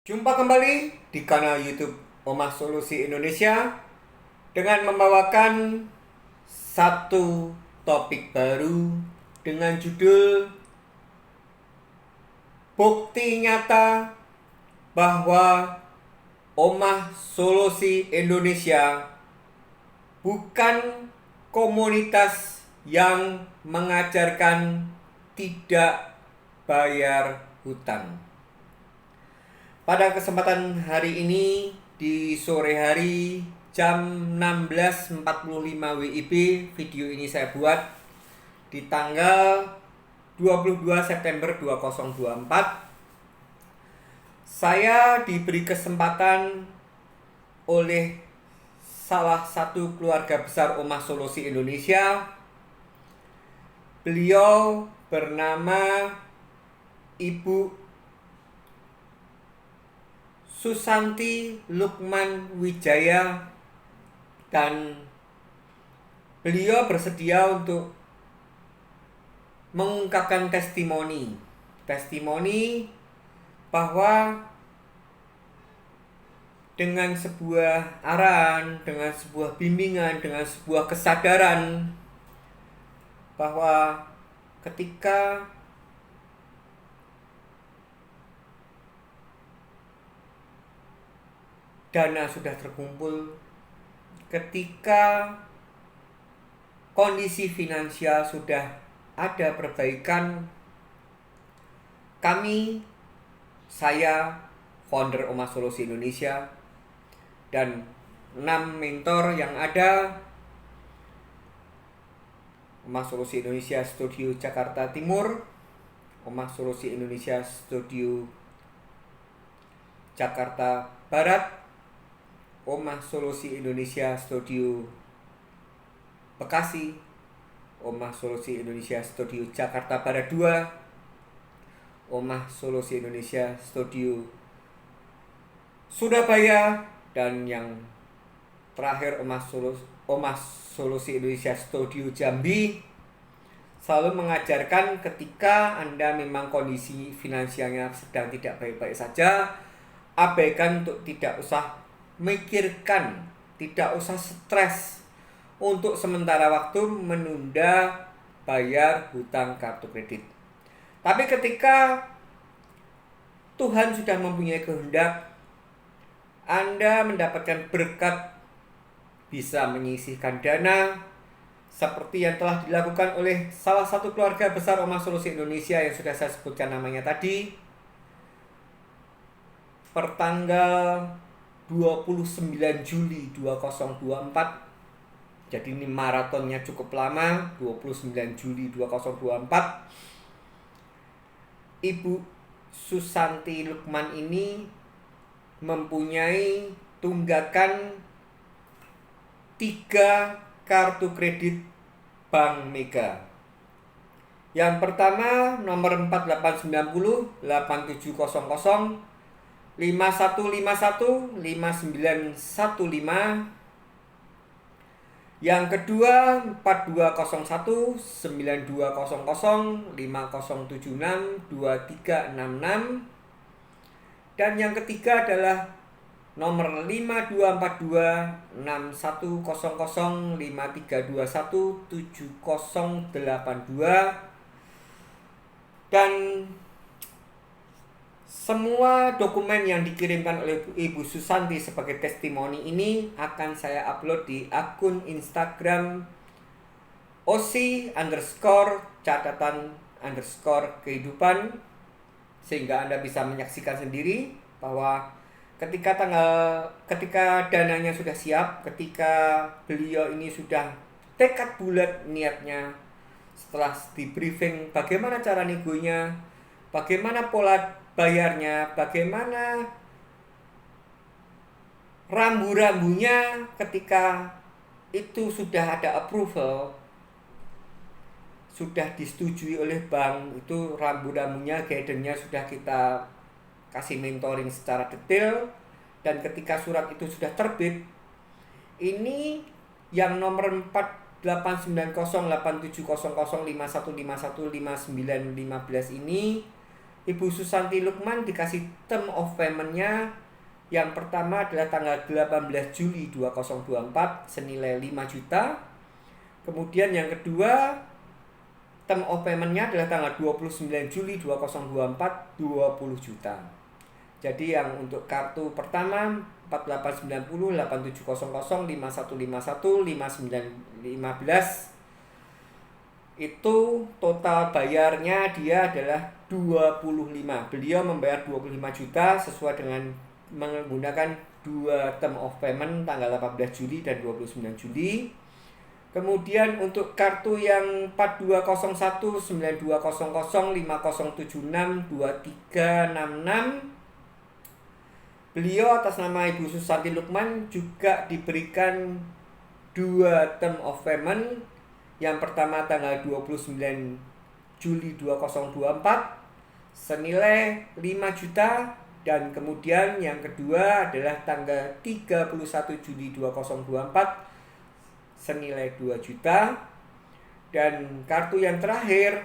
Jumpa kembali di kanal YouTube Omah Solusi Indonesia dengan membawakan satu topik baru dengan judul Bukti Nyata bahwa Omah Solusi Indonesia bukan komunitas yang mengajarkan tidak bayar hutang. Pada kesempatan hari ini di sore hari jam 16.45 WIB, video ini saya buat di tanggal 22 September 2024. Saya diberi kesempatan oleh salah satu keluarga besar Omah Solusi Indonesia. Beliau bernama Ibu Susanti Lukman Wijaya, dan beliau bersedia untuk mengungkapkan testimoni bahwa dengan sebuah arahan, dengan sebuah bimbingan, dengan sebuah kesadaran bahwa ketika dana sudah terkumpul, ketika kondisi finansial sudah ada perbaikan, saya, founder Omah Solusi Indonesia, dan 6 mentor yang ada, Omah Solusi Indonesia Studio Jakarta Timur, Omah Solusi Indonesia Studio Jakarta Barat, Omah Solusi Indonesia Studio Bekasi, Omah Solusi Indonesia Studio Jakarta Barat 2, Omah Solusi Indonesia Studio Surabaya, dan yang terakhir Omah Solusi Indonesia Studio Jambi, selalu mengajarkan ketika Anda memang kondisi finansialnya sedang tidak baik-baik saja, abaikan untuk tidak usah mikirkan, tidak usah stres untuk sementara waktu menunda bayar hutang kartu kredit. Tapi ketika Tuhan sudah mempunyai kehendak, Anda mendapatkan berkat, bisa menyisihkan dana seperti yang telah dilakukan oleh salah satu keluarga besar Omah Solusi Indonesia yang sudah saya sebutkan namanya tadi, pertanggal 29 Juli 2024. Jadi ini maratonnya cukup lama, 29 Juli 2024. Ibu Susanti Lukman ini mempunyai tunggakan 3 kartu kredit Bank Mega. Yang pertama nomor 4890, 8700, 5151, 5915. Yang kedua 4201, 9200, 5076, 2366. Dan yang ketiga adalah nomor 5242, 6100, 5321, 7082. Dan semua dokumen yang dikirimkan oleh Ibu Susanti sebagai testimoni ini akan saya upload di akun Instagram OSI_catatan_kehidupan, sehingga Anda bisa menyaksikan sendiri bahwa ketika dananya sudah siap, ketika beliau ini sudah tekad bulat niatnya, setelah di briefing bagaimana cara negonya, bagaimana pola bayarnya, bagaimana rambu-rambunya, ketika itu sudah ada approval, sudah disetujui oleh bank, itu rambu-rambunya, guidance-nya sudah kita kasih mentoring secara detail. Dan ketika surat itu sudah terbit, ini yang nomor 4890, 8700, 5151, 5915 ini Ibu Susanti Lukman dikasih term of payment-nya. Yang pertama adalah tanggal 18 Juli 2024 senilai 5 juta. Kemudian yang kedua, term of payment-nya adalah tanggal 29 Juli 2024 20 juta. Jadi yang untuk kartu pertama 4890, 8700, 5151, 5915 itu total bayarnya dia adalah 25. Beliau membayar 25 juta sesuai dengan menggunakan dua term of payment tanggal 18 Juli dan 29 Juli. Kemudian untuk kartu yang 4201, 9200, 5076, 2366, beliau atas nama Ibu Susanti Lukman juga diberikan dua term of payment. Yang pertama tanggal 29 Juli 2024 senilai 5 juta. Dan kemudian yang kedua adalah tanggal 31 Juli 2024 senilai 2 juta. Dan kartu yang terakhir,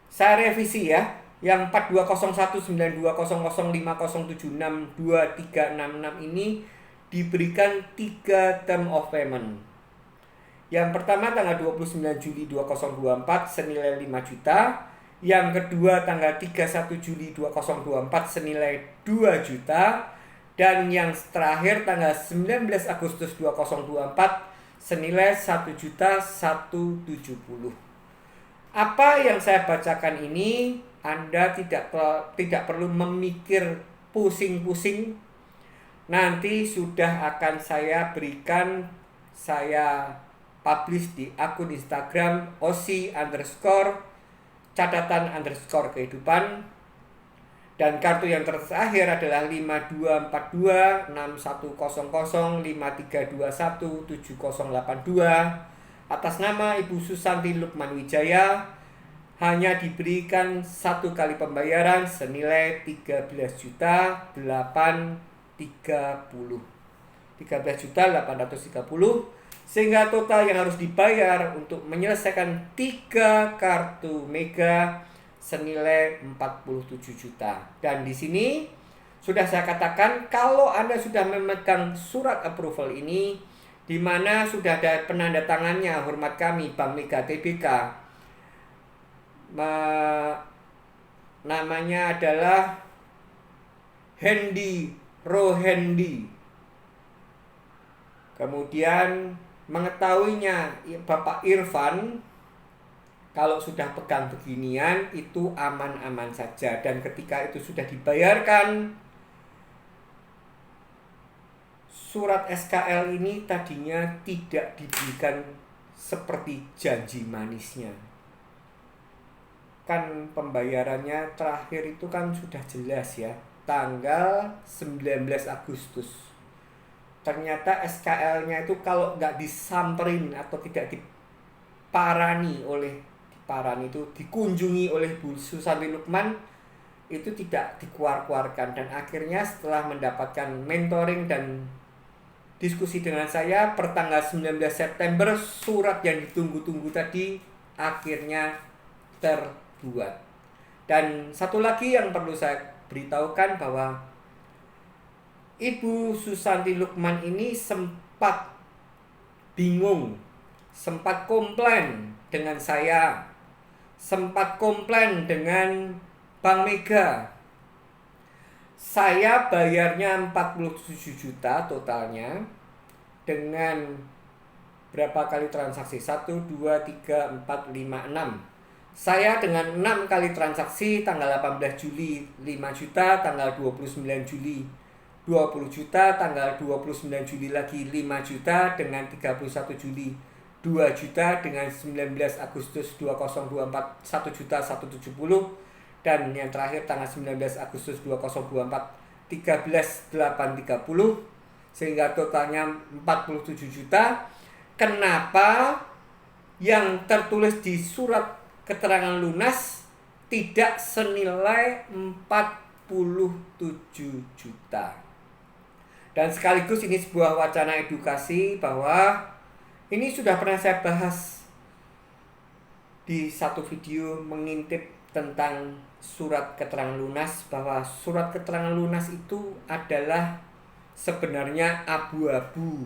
saya revisi ya. Yang 4201, 9200, 5076, 2366 ini diberikan 3 term of payment. Yang pertama tanggal 29 Juli 2024 senilai 5 juta. Yang kedua tanggal 31 Juli 2024 senilai 2 juta. Dan yang terakhir tanggal 19 Agustus 2024 senilai 1.170.000. Apa yang saya bacakan ini Anda tidak perlu memikir pusing-pusing. Nanti sudah akan saya berikan, saya publish di akun Instagram osi_catatan_kehidupan. Dan kartu yang terakhir adalah 5242, 6100, 5321, 7082 atas nama Ibu Susanti Lukman Wijaya. Hanya diberikan satu kali pembayaran senilai 13.830, sehingga total yang harus dibayar untuk menyelesaikan 3 kartu mega senilai 47 juta. Dan di sini sudah saya katakan, kalau Anda sudah memegang surat approval ini, di mana sudah ada penanda tangannya hormat kami Bank Mega Tbk, namanya adalah Hendy Rohendi. Kemudian mengetahuinya Bapak Irfan, kalau sudah pegang beginian itu aman-aman saja. Dan ketika itu sudah dibayarkan, surat SKL ini tadinya tidak diberikan seperti janji manisnya. Kan pembayarannya terakhir itu kan sudah jelas ya, tanggal 19 Agustus. Ternyata SKL-nya itu kalau nggak disamperin atau tidak dikunjungi oleh Bu Susanti Lukman, itu tidak dikeluarkan. Dan akhirnya setelah mendapatkan mentoring dan diskusi dengan saya, pertanggal 19 September surat yang ditunggu-tunggu tadi akhirnya terbuat. Dan satu lagi yang perlu saya beritahukan, bahwa Ibu Susanti Lukman ini sempat bingung, sempat komplain dengan saya, sempat komplain dengan Bank Mega. Saya bayarnya 47 juta totalnya, dengan berapa kali transaksi? 1, 2, 3, 4, 5, 6. Saya dengan 6 kali transaksi, tanggal 18 Juli 5 juta, tanggal 29 Juli 20 juta, tanggal 29 Juli lagi 5 juta, dengan 31 Juli 2 juta, dengan 19 Agustus 2024 1.170.000, dan yang terakhir tanggal 19 Agustus 2024 13.830, sehingga totalnya 47 juta. Kenapa yang tertulis di surat keterangan lunas tidak senilai 47 juta? Dan sekaligus ini sebuah wacana edukasi, bahwa ini sudah pernah saya bahas di satu video mengintip tentang surat keterangan lunas, bahwa surat keterangan lunas itu adalah sebenarnya abu-abu.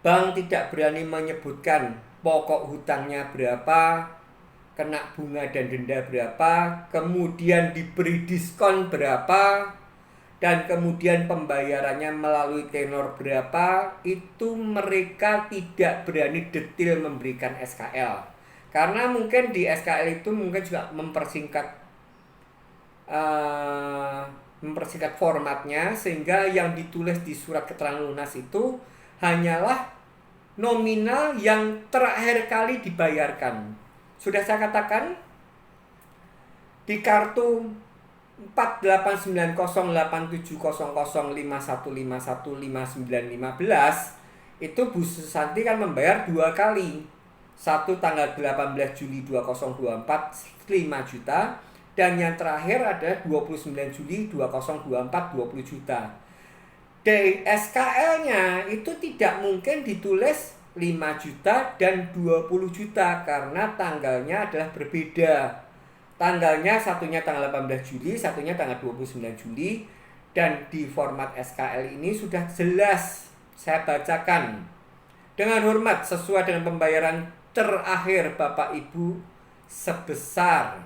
Bank tidak berani menyebutkan pokok hutangnya berapa, kena bunga dan denda berapa, kemudian diberi diskon berapa, dan kemudian pembayarannya melalui tenor berapa. Itu mereka tidak berani detail memberikan SKL, karena mungkin di SKL itu mungkin juga mempersingkat formatnya, sehingga yang ditulis di surat keterangan lunas itu hanyalah nominal yang terakhir kali dibayarkan. Sudah saya katakan, di kartu 4890870051515915 itu Bu Susanti kan membayar 2 kali. Satu tanggal 18 Juli 2024 5 juta, dan yang terakhir ada 29 Juli 2024 20 juta. Di SKL-nya itu tidak mungkin ditulis 5 juta dan 20 juta karena tanggalnya adalah berbeda. Tanggalnya satunya tanggal 18 Juli, satunya tanggal 29 Juli. Dan di format SKL ini sudah jelas, saya bacakan. Dengan hormat, sesuai dengan pembayaran terakhir Bapak Ibu sebesar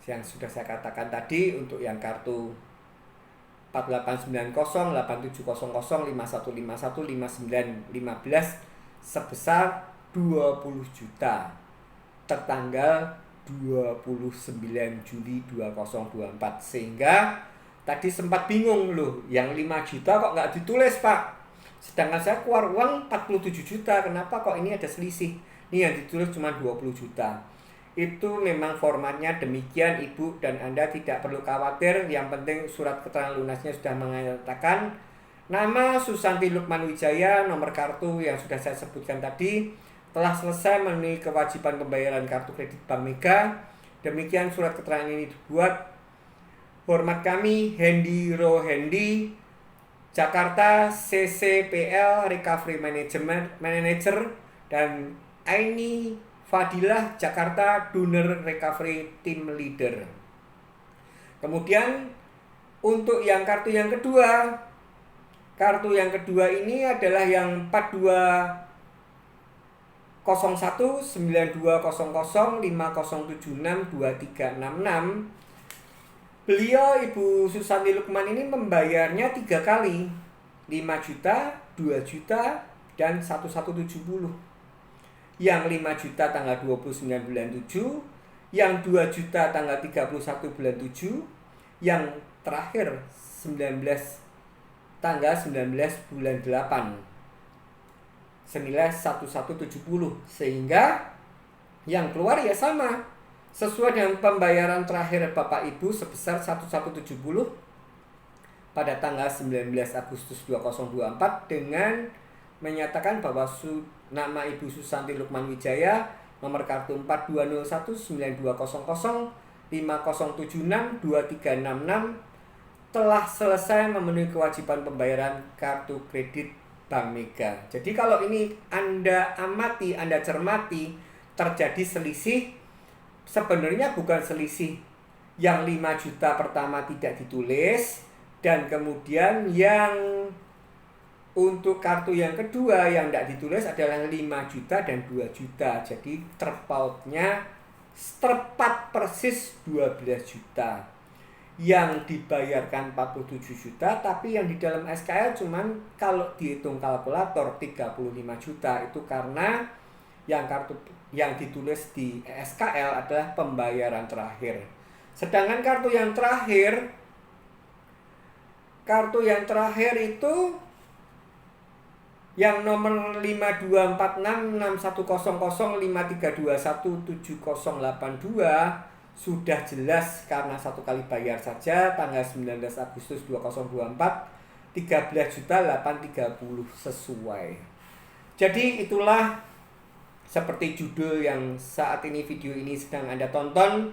yang sudah saya katakan tadi untuk yang kartu 4890870051515915 sebesar 20 juta tertanggal 29 Juli 2024. Sehingga tadi sempat bingung loh, yang 5 juta kok nggak ditulis Pak, sedangkan saya keluar uang 47 juta, kenapa kok ini ada selisih? Ini yang ditulis cuma 20 juta. Itu memang formatnya demikian Ibu, dan Anda tidak perlu khawatir. Yang penting surat keterangan lunasnya sudah mengatakan nama Susanti Lukman Wijaya, nomor kartu yang sudah saya sebutkan tadi, telah selesai memenuhi kewajiban pembayaran kartu kredit Bank Mega. Demikian surat keterangan ini dibuat. Hormat kami, Hendy Rohendi, Jakarta CCPL Recovery Manager, dan Aini Fadilah, Jakarta Donor Recovery Team Leader. Kemudian untuk yang kartu yang kedua, ini adalah yang 4201920050762366. Beliau Ibu Susanti Lukman ini membayarnya 3 kali, 5 juta, 2 juta, dan 1170. Yang 5 juta tanggal 29 bulan 7, yang 2 juta tanggal 31 bulan 7, yang terakhir tanggal 19 bulan 8, senilai 1170. Sehingga yang keluar ya sama, sesuai dengan pembayaran terakhir Bapak Ibu sebesar 1170 pada tanggal 19 Agustus 2024, dengan menyatakan bahwa nama Ibu Susanti Lukman Wijaya, nomor kartu 4201920050762366, telah selesai memenuhi kewajiban pembayaran kartu kredit Bank Mega. Jadi kalau ini Anda amati, Anda cermati, terjadi selisih, sebenarnya bukan selisih yang 5 juta pertama tidak ditulis, dan kemudian yang untuk kartu yang kedua yang tidak ditulis adalah 5 juta dan 2 juta. Jadi terpautnya tepat persis 12 juta. Yang dibayarkan 47 juta, tapi yang di dalam SKL cuman kalau dihitung kalkulator 35 juta. Itu karena yang kartu yang ditulis di SKL adalah pembayaran terakhir. Sedangkan kartu yang terakhir itu yang nomor 5246110053217082 sudah jelas, karena 1 kali bayar saja tanggal 19 Agustus 2024 13.830 sesuai. Jadi itulah seperti judul yang saat ini video ini sedang Anda tonton,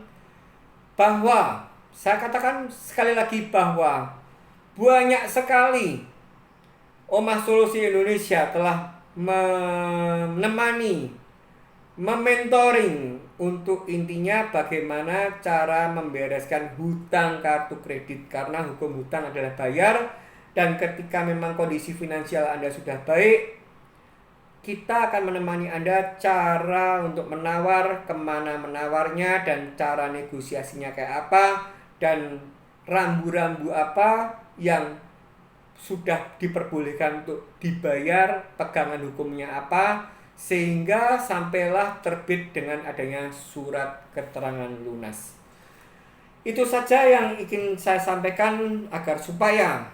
bahwa saya katakan sekali lagi bahwa banyak sekali Omah Solusi Indonesia telah menemani mementoring untuk intinya bagaimana cara membereskan hutang kartu kredit, karena hukum hutang adalah bayar. Dan ketika memang kondisi finansial Anda sudah baik, kita akan menemani Anda cara untuk menawar, kemana menawarnya, dan cara negosiasinya kayak apa, dan rambu-rambu apa yang sudah diperbolehkan untuk dibayar, pegangan hukumnya apa, sehingga sampailah terbit dengan adanya surat keterangan lunas. Itu saja yang ingin saya sampaikan agar supaya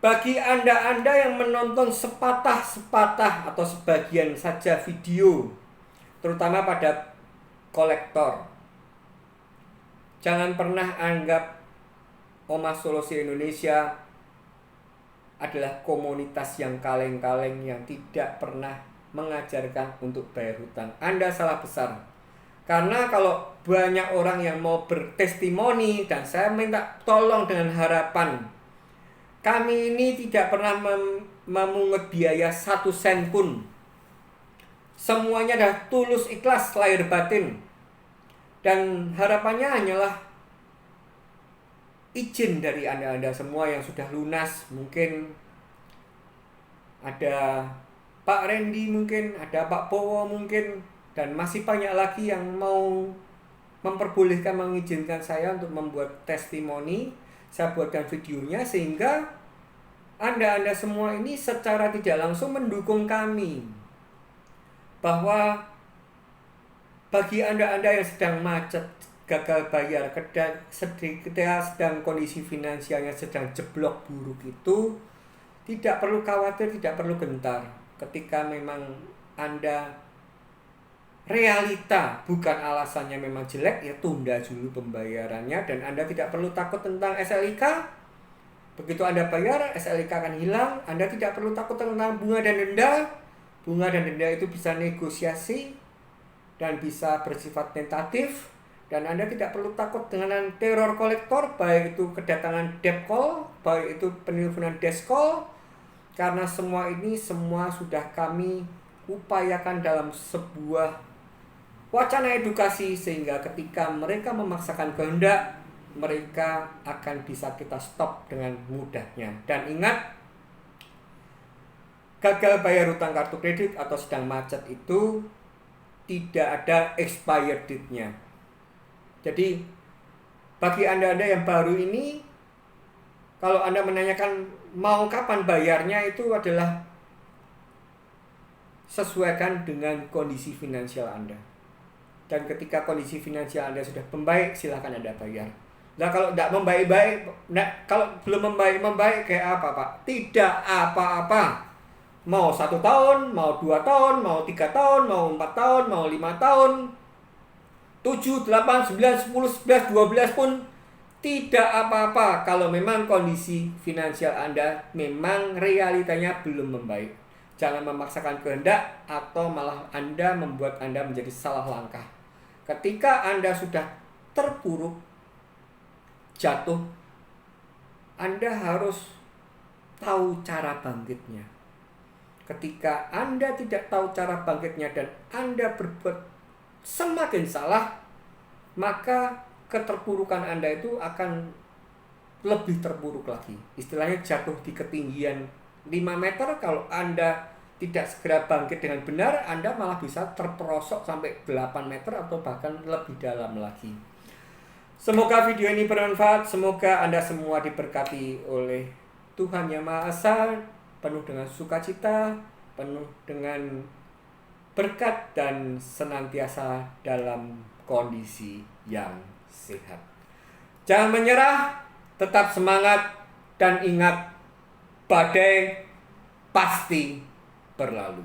bagi Anda-Anda yang menonton sepatah-sepatah atau sebagian saja video, terutama pada kolektor, jangan pernah anggap Omas Solusi Indonesia adalah komunitas yang kaleng-kaleng yang tidak pernah mengajarkan untuk bayar hutang. Anda salah besar. Karena kalau banyak orang yang mau bertestimoni, dan saya minta tolong dengan harapan, kami ini tidak pernah memungut biaya 1 sen pun. Semuanya adalah tulus ikhlas lahir batin. Dan harapannya hanyalah izin dari Anda-Anda semua yang sudah lunas. Mungkin ada Pak Randy, mungkin ada Pak Bowo, mungkin, dan masih banyak lagi yang mau memperbolehkan, mengizinkan saya untuk membuat testimoni. Saya buatkan videonya sehingga Anda-Anda semua ini secara tidak langsung mendukung kami. Bahwa bagi Anda-Anda yang sedang macet, gagal bayar, ketika sedang kondisi finansialnya sedang jeblok buruk itu, tidak perlu khawatir, tidak perlu gentar. Ketika memang Anda realita, bukan alasannya memang jelek, ya tunda dulu pembayarannya. Dan Anda tidak perlu takut tentang SLIK. Begitu Anda bayar, SLIK akan hilang. Anda tidak perlu takut tentang bunga dan denda. Bunga dan denda itu bisa negosiasi dan bisa bersifat tentatif. Dan Anda tidak perlu takut dengan teror kolektor, baik itu kedatangan debt call, baik itu penelponan desk call. Karena semua ini sudah kami upayakan dalam sebuah wacana edukasi, sehingga ketika mereka memaksakan kehendak, mereka akan bisa kita stop dengan mudahnya. Dan ingat, gagal bayar hutang kartu kredit atau sedang macet itu tidak ada expired date-nya. Jadi bagi Anda-Anda yang baru ini, kalau Anda menanyakan mau kapan bayarnya, itu adalah sesuaikan dengan kondisi finansial Anda. Dan ketika kondisi finansial Anda sudah membaik, silakan Anda bayar. Nah, kalau tidak membaik-baik, kalau belum membaik kayak apa, Pak? Tidak apa-apa. Mau 1 tahun, mau 2 tahun, mau 3 tahun, mau 4 tahun, mau 5 tahun, 7, 8, 9, 10, 11, 12 pun tidak apa-apa kalau memang kondisi finansial Anda memang realitanya belum membaik. Jangan memaksakan kehendak atau malah Anda membuat Anda menjadi salah langkah. Ketika Anda sudah terpuruk, jatuh, Anda harus tahu cara bangkitnya. Ketika Anda tidak tahu cara bangkitnya dan Anda berbuat semakin salah, maka keterpurukan Anda itu akan lebih terpuruk lagi. Istilahnya jatuh di ketinggian 5 meter. Kalau Anda tidak segera bangkit dengan benar, Anda malah bisa terperosok sampai 8 meter atau bahkan lebih dalam lagi. Semoga video ini bermanfaat. Semoga Anda semua diberkati oleh Tuhan Yang Maha Esa, penuh dengan sukacita, penuh dengan berkat, dan senantiasa dalam kondisi yang sehat. Jangan menyerah, tetap semangat, dan ingat, badai pasti berlalu.